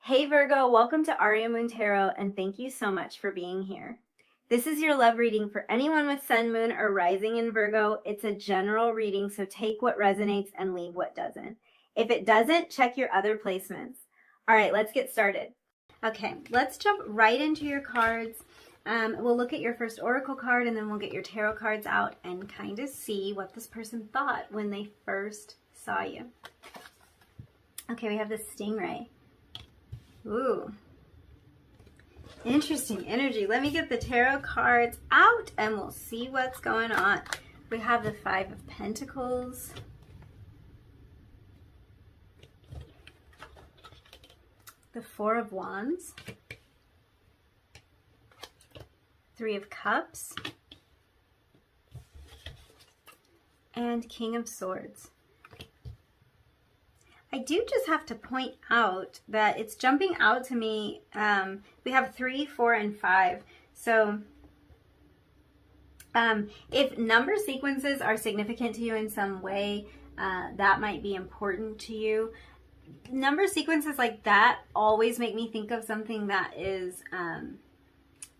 Hey Virgo, welcome to Aria Moon Tarot, and thank you so much for being here. This is your love reading for anyone with Sun, Moon, or Rising in Virgo. It's a general reading, so take what resonates and leave what doesn't. If it doesn't, check your other placements. All right, let's get started. Okay, let's jump right into your cards. We'll look at your first oracle card, and then we'll get your tarot cards out and kind of see what this person thought when they first saw you. Okay, we have the stingray. Ooh, interesting energy. Let me get the tarot cards out and we'll see what's going on. We have the Five of Pentacles, the Four of Wands, Three of Cups, and King of Swords. I do just have to point out that it's jumping out to me. We have 3, 4, and 5. So if number sequences are significant to you in some way, that might be important to you. Number sequences like that always make me think of something that is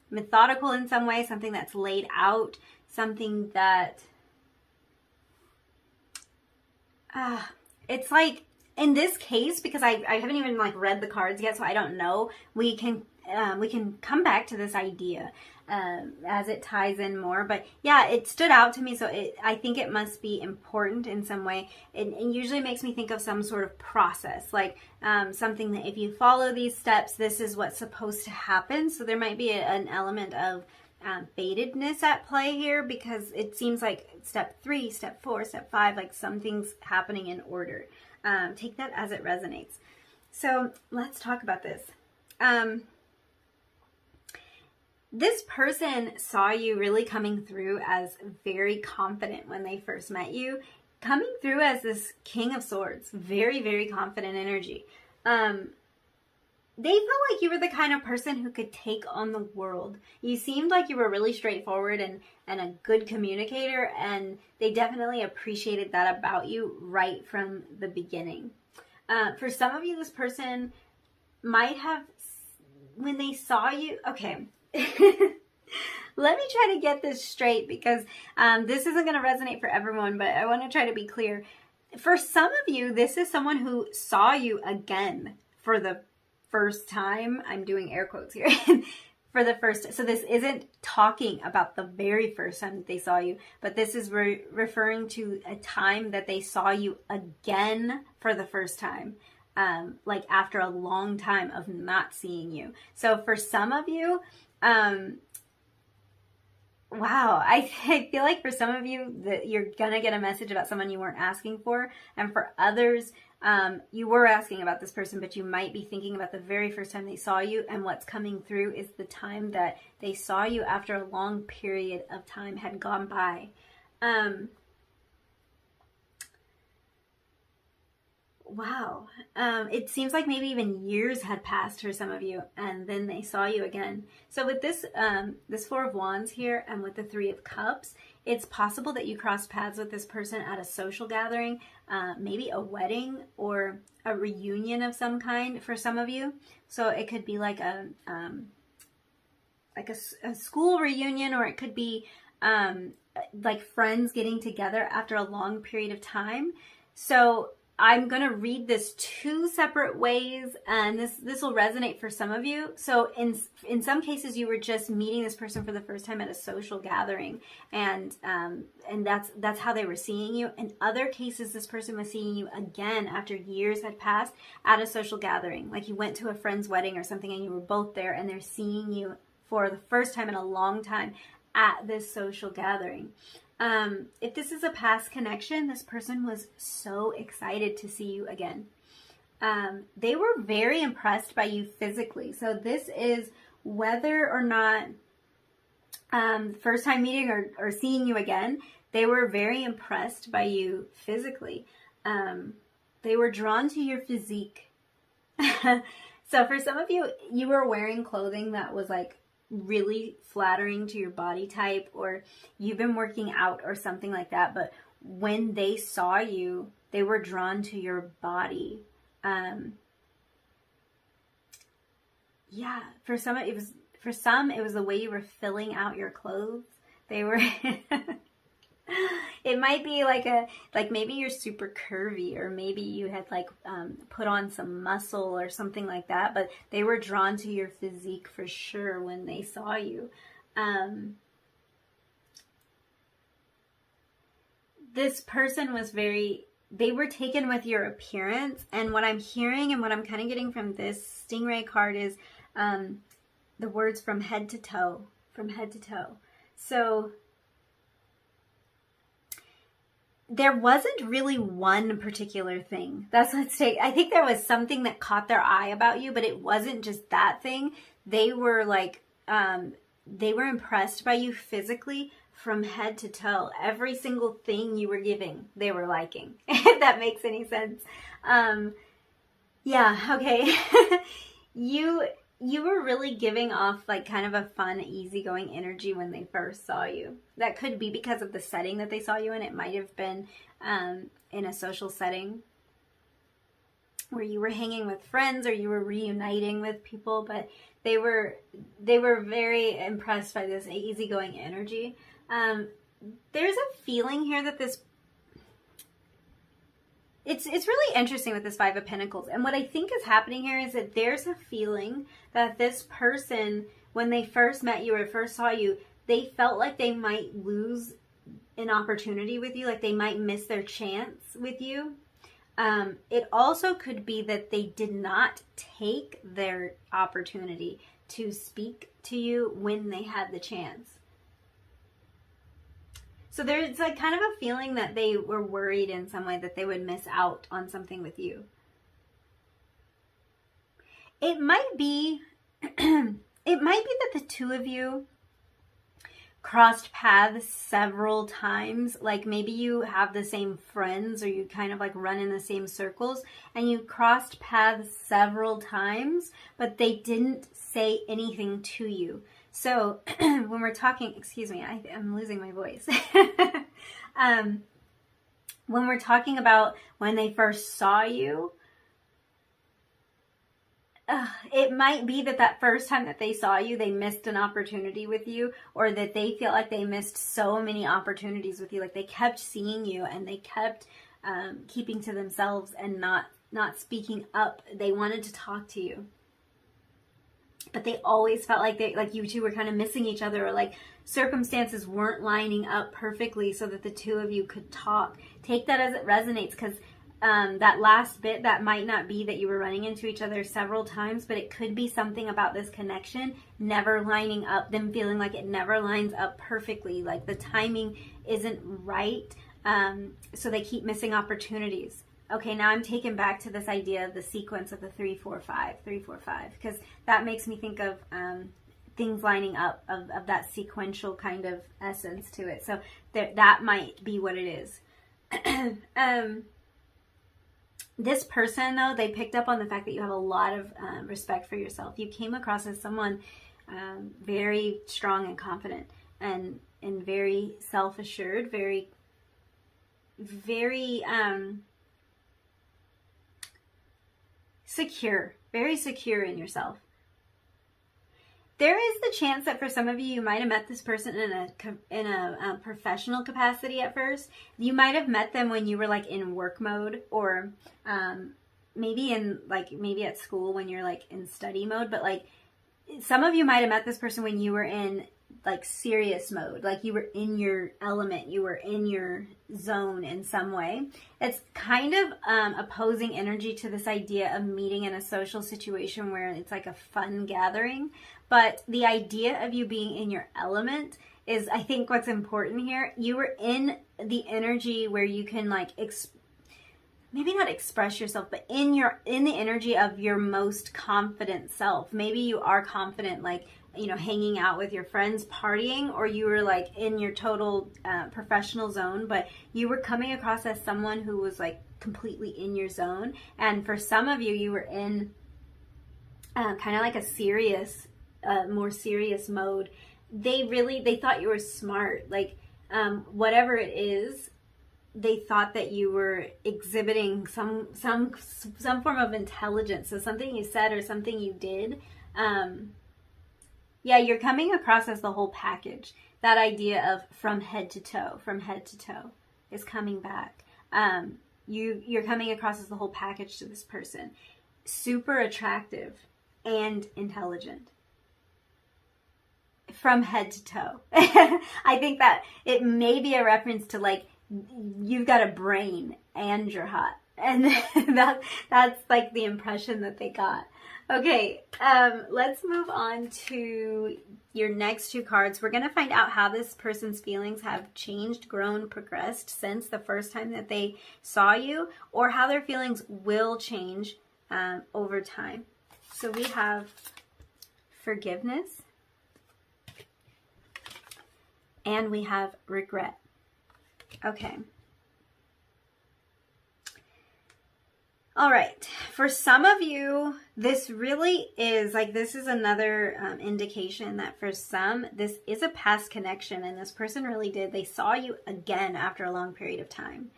methodical in some way, something that's laid out, something that it's like, in this case, because I haven't even read the cards yet, so I don't know, we can come back to this idea as it ties in more. But yeah, it stood out to me, so I think it must be important in some way. It usually makes me think of some sort of process, like something that if you follow these steps, this is what's supposed to happen. So there might be an element of fatedness at play here, because it seems like step 3, step 4, step 5, like something's happening in order. Take that as it resonates. So let's talk about this. This person saw you really coming through as very confident when they first met you, coming through as this King of Swords, very, very confident energy. They felt like you were the kind of person who could take on the world. You seemed like you were really straightforward and a good communicator, and they definitely appreciated that about you right from the beginning. For some of you, this person might have, when they saw you, okay, let me try to get this straight, because this isn't going to resonate for everyone, but I want to try to be clear. For some of you, this is someone who saw you again for the first time. I'm doing air quotes here. For the first, so this isn't talking about the very first time that they saw you, but this is referring to a time that they saw you again for the first time, like after a long time of not seeing you. So for some of you, wow, I feel like for some of you that you're gonna get a message about someone you weren't asking for, and for others, you were asking about this person, but you might be thinking about the very first time they saw you, and what's coming through is the time that they saw you after a long period of time had gone by. Wow. It seems like maybe even years had passed for some of you, and then they saw you again. So with this this Four of Wands here, and with the Three of Cups, it's possible that you crossed paths with this person at a social gathering, maybe a wedding or a reunion of some kind for some of you. So it could be like a school reunion, or it could be like friends getting together after a long period of time. So I'm going to read this 2 separate ways, and this will resonate for some of you. So in some cases, you were just meeting this person for the first time at a social gathering, and that's how they were seeing you. In other cases, this person was seeing you again after years had passed at a social gathering, like you went to a friend's wedding or something, and you were both there, and they're seeing you for the first time in a long time at this social gathering. If this is a past connection, this person was so excited to see you again. They were very impressed by you physically. So this is whether or not first time meeting or seeing you again, they were very impressed by you physically. They were drawn to your physique. So for some of you, you were wearing clothing that was like really flattering to your body type, or you've been working out or something like that, but when they saw you, they were drawn to your body. yeah, for some it was the way you were filling out your clothes. They were it might be like maybe you're super curvy, or maybe you had like put on some muscle or something like that, but they were drawn to your physique for sure when they saw you. This person was they were taken with your appearance, and what I'm hearing and what I'm kind of getting from this stingray card is the words from head to toe, So there wasn't really one particular thing. I think there was something that caught their eye about you, but it wasn't just that thing. They were like, they were impressed by you physically from head to toe. Every single thing you were giving, they were liking, if that makes any sense. Yeah, okay. You were really giving off like kind of a fun, easygoing energy when they first saw you. That could be because of the setting that they saw you in. It might have been in a social setting where you were hanging with friends or you were reuniting with people, but they were very impressed by this easygoing energy. There's a feeling here that it's really interesting with this Five of Pentacles. And what I think is happening here is that there's a feeling that this person, when they first met you or first saw you, they felt like they might lose an opportunity with you, like they might miss their chance with you. It also could be that they did not take their opportunity to speak to you when they had the chance. So there's like kind of a feeling that they were worried in some way that they would miss out on something with you. It might be that the two of you crossed paths several times. Like maybe you have the same friends, or you kind of like run in the same circles, and you crossed paths several times, but they didn't say anything to you. So when we're talking, excuse me, I'm losing my voice. When we're talking about when they first saw you, it might be that first time that they saw you, they missed an opportunity with you, or that they feel like they missed so many opportunities with you. Like they kept seeing you and they kept keeping to themselves and not speaking up. They wanted to talk to you, but they always felt like you two were kind of missing each other, or like circumstances weren't lining up perfectly so that the two of you could talk. Take that as it resonates, because that last bit, that might not be that you were running into each other several times, but it could be something about this connection never lining up, them feeling like it never lines up perfectly, like the timing isn't right, so they keep missing opportunities. Okay, now I'm taken back to this idea of the sequence of the 3-4-5, because that makes me think of things lining up, of that sequential kind of essence to it. So that might be what it is. This person, though, they picked up on the fact that you have a lot of respect for yourself. You came across as someone very strong and confident, and very self-assured, very secure, very secure in yourself. There is the chance that for some of you, you might have met this person in a professional capacity at first. You might have met them when you were like in work mode, or maybe at school when you're like in study mode. But like some of you might have met this person when you were in like serious mode, like you were in your element, you were in your zone in some way. It's kind of opposing energy to this idea of meeting in a social situation where it's like a fun gathering. But the idea of you being in your element is, I think, what's important here. You were in the energy where you can like maybe not express yourself, but in the energy of your most confident self. Maybe you are confident, like, you know, hanging out with your friends, partying, or you were like in your total professional zone, but you were coming across as someone who was like completely in your zone. And for some of you, you were in kind of like a serious, more serious mode. They thought you were smart, like whatever it is. They thought that you were exhibiting some form of intelligence. So something you said or something you did Yeah, you're coming across as the whole package. That idea of from head to toe is coming back. You're coming across as the whole package to this person. Super attractive and intelligent. From head to toe. I think that it may be a reference to like, you've got a brain and you're hot. And that's like the impression that they got. Okay, let's move on to your next two cards. We're going to find out how this person's feelings have changed, grown, progressed since the first time that they saw you, or how their feelings will change over time. So we have forgiveness, and we have regret. Okay. All right, for some of you, this really is, like, this is another indication that for some, this is a past connection, and this person really did. They saw you again after a long period of time.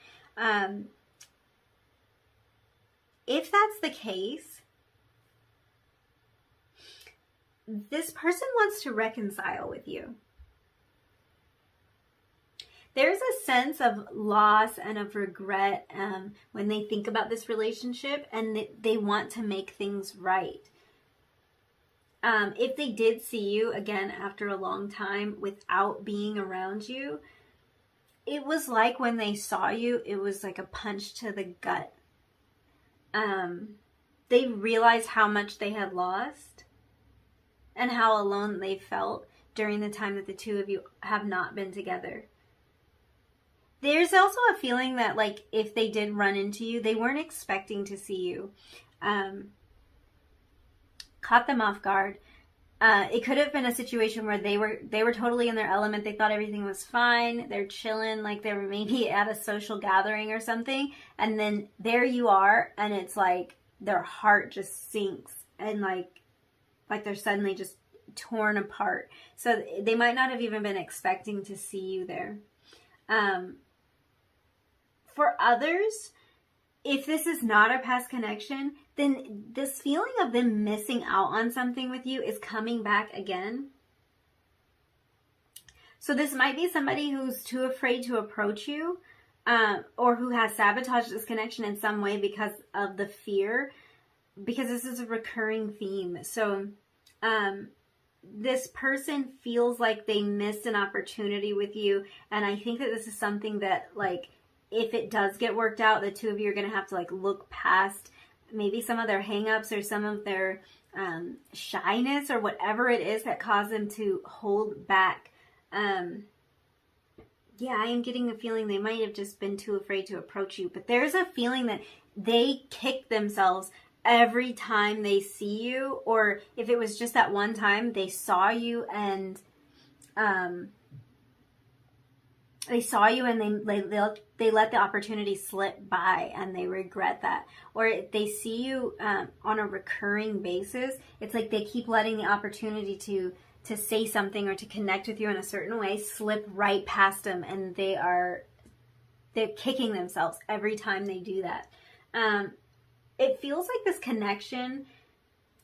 If that's the case, this person wants to reconcile with you. There's a sense of loss and of regret when they think about this relationship, and they want to make things right. If they did see you again after a long time without being around you, it was like when they saw you, it was like a punch to the gut. They realized how much they had lost and how alone they felt during the time that the two of you have not been together. There's also a feeling that, like, if they did run into you, they weren't expecting to see you. Caught them off guard. It could have been a situation where they were totally in their element. They thought everything was fine. They're chilling, like they were maybe at a social gathering or something. And then there you are, and it's like their heart just sinks, and like they're suddenly just torn apart. So they might not have even been expecting to see you there. For others, if this is not a past connection, then this feeling of them missing out on something with you is coming back again. So this might be somebody who's too afraid to approach you, or who has sabotaged this connection in some way because of the fear, because this is a recurring theme. So this person feels like they missed an opportunity with you, and I think that this is something that, like, if it does get worked out, the two of you are going to have to, like, look past maybe some of their hangups or some of their shyness or whatever it is that caused them to hold back. Yeah, I am getting a feeling they might have just been too afraid to approach you, but there's a feeling that they kick themselves every time they see you, or if it was just that one time they saw you and they let the opportunity slip by and they regret that. Or if they see you on a recurring basis, it's like they keep letting the opportunity to say something or to connect with you in a certain way slip right past them, and they're kicking themselves every time they do that. It feels like this connection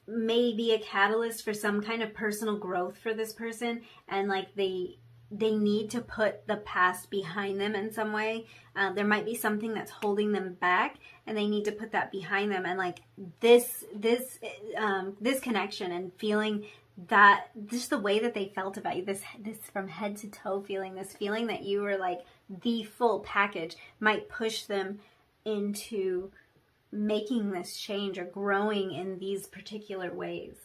may be a catalyst for some kind of personal growth for this person, and like they need to put the past behind them in some way. There might be something that's holding them back, and they need to put that behind them. And like this connection and feeling that, just the way that they felt about you, this from head to toe feeling, this feeling that you were like the full package, might push them into making this change or growing in these particular ways.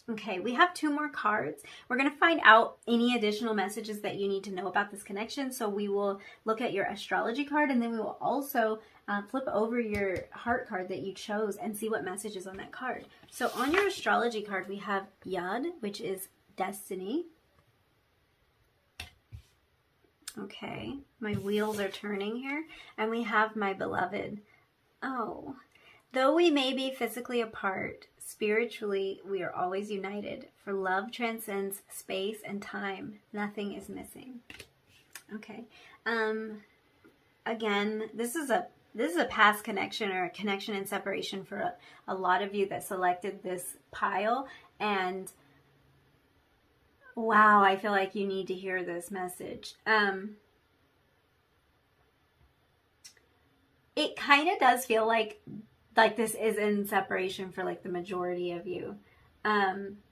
Okay, we have two more cards. We're going to find out any additional messages that you need to know about this connection. So we will look at your astrology card, and then we will also flip over your heart card that you chose and see what message is on that card. So on your astrology card, we have Yod, which is destiny. Okay, my wheels are turning here. And we have my beloved. Oh, though we may be physically apart, spiritually, we are always united, for love transcends space and time. Nothing is missing. Okay. Again, this is this is a past connection or a connection in separation for a lot of you that selected this pile. And wow, I feel like you need to hear this message. It kind of does feel like this is in separation for like the majority of you.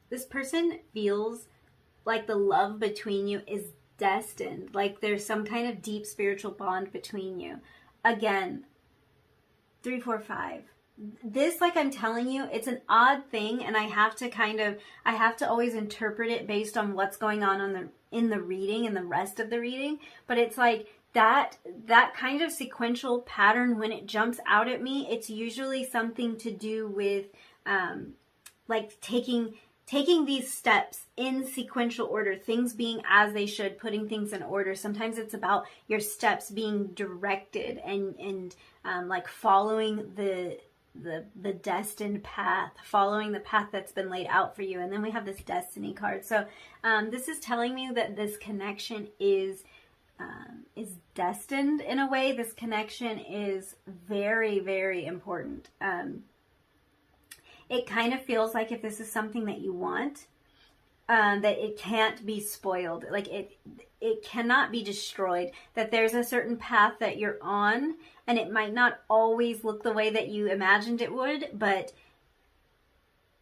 This person feels like the love between you is destined. Like there's some kind of deep spiritual bond between you. Again, 3, 4, 5. This, like I'm telling you, it's an odd thing, and I have to always interpret it based on what's going on in the reading and the rest of the reading. But it's like that kind of sequential pattern, when it jumps out at me, it's usually something to do with like taking these steps in sequential order, things being as they should, putting things in order. Sometimes it's about your steps being directed and like following the destined path, following the path that's been laid out for you. And then we have this destiny card. So this is telling me that this connection is destined in a way. This connection is very, very important. It kind of feels like if this is something that you want, that it can't be spoiled. Like it cannot be destroyed. That there's a certain path that you're on, and it might not always look the way that you imagined it would, but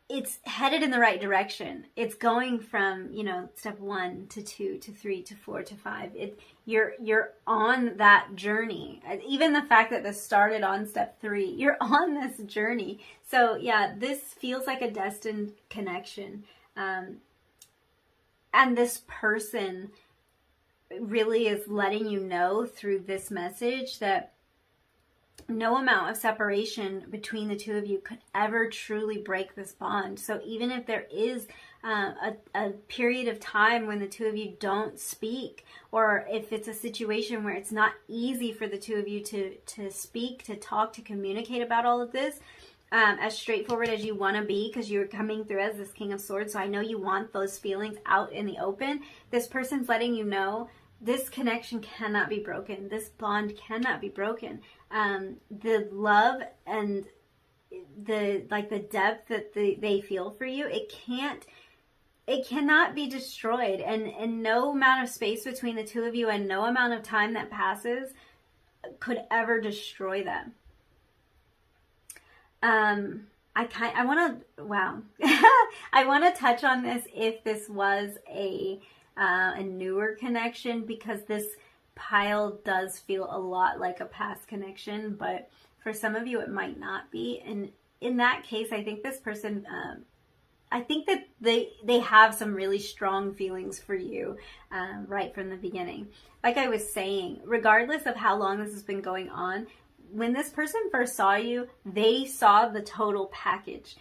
it's headed in the right direction. It's going from, step 1 to 2 to 3 to 4 to 5. You're on that journey. Even the fact that this started on step 3, you're on this journey. So yeah, this feels like a destined connection. And this person really is letting you know through this message that no amount of separation between the two of you could ever truly break this bond. So even if there is a period of time when the two of you don't speak, or if it's a situation where it's not easy for the two of you to speak, to talk, to communicate about all of this, as straightforward as you want to be, because you're coming through as this King of Swords, so I know you want those feelings out in the open. This person's letting you know this connection cannot be broken. This bond cannot be broken. The love and the depth that they feel for you, it cannot be destroyed. And no amount of space between the two of you and no amount of time that passes could ever destroy them. I want to touch on this if this was a newer connection, because this pile does feel a lot like a past connection, but for some of you it might not be. And in that case, I think this person, I think that they have some really strong feelings for you right from the beginning. Like I was saying, regardless of how long this has been going on, when this person first saw you, they saw the total package.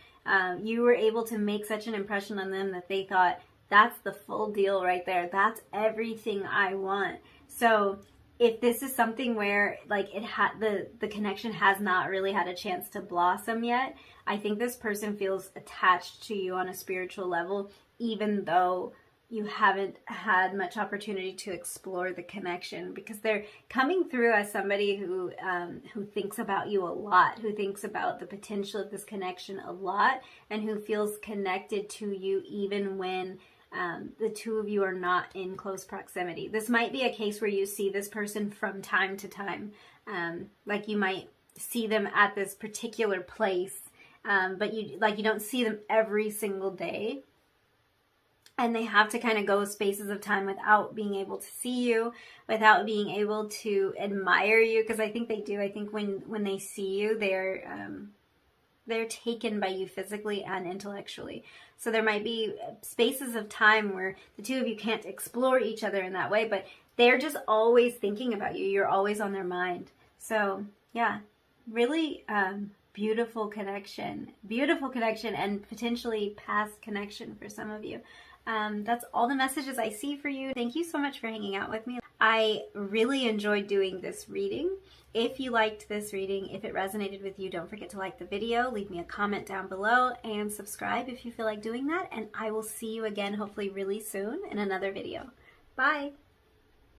You were able to make such an impression on them that they thought, that's the full deal right there. That's everything I want. So if this is something where like the connection has not really had a chance to blossom yet, I think this person feels attached to you on a spiritual level, even though you haven't had much opportunity to explore the connection, because they're coming through as somebody who thinks about you a lot, who thinks about the potential of this connection a lot, and who feels connected to you even when the two of you are not in close proximity. This might be a case where you see this person from time to time. Like you might see them at this particular place, but you don't see them every single day. And they have to kind of go spaces of time without being able to see you, without being able to admire you, because I think they do. I think when they see you, they're taken by you physically and intellectually. So there might be spaces of time where the two of you can't explore each other in that way, but they're just always thinking about you. You're always on their mind. So yeah, really beautiful connection, and potentially past connection for some of you. That's all the messages I see for you. Thank you so much for hanging out with me. I really enjoyed doing this reading. If you liked this reading, if it resonated with you, don't forget to like the video, leave me a comment down below, and subscribe if you feel like doing that. And I will see you again, hopefully really soon, in another video. Bye!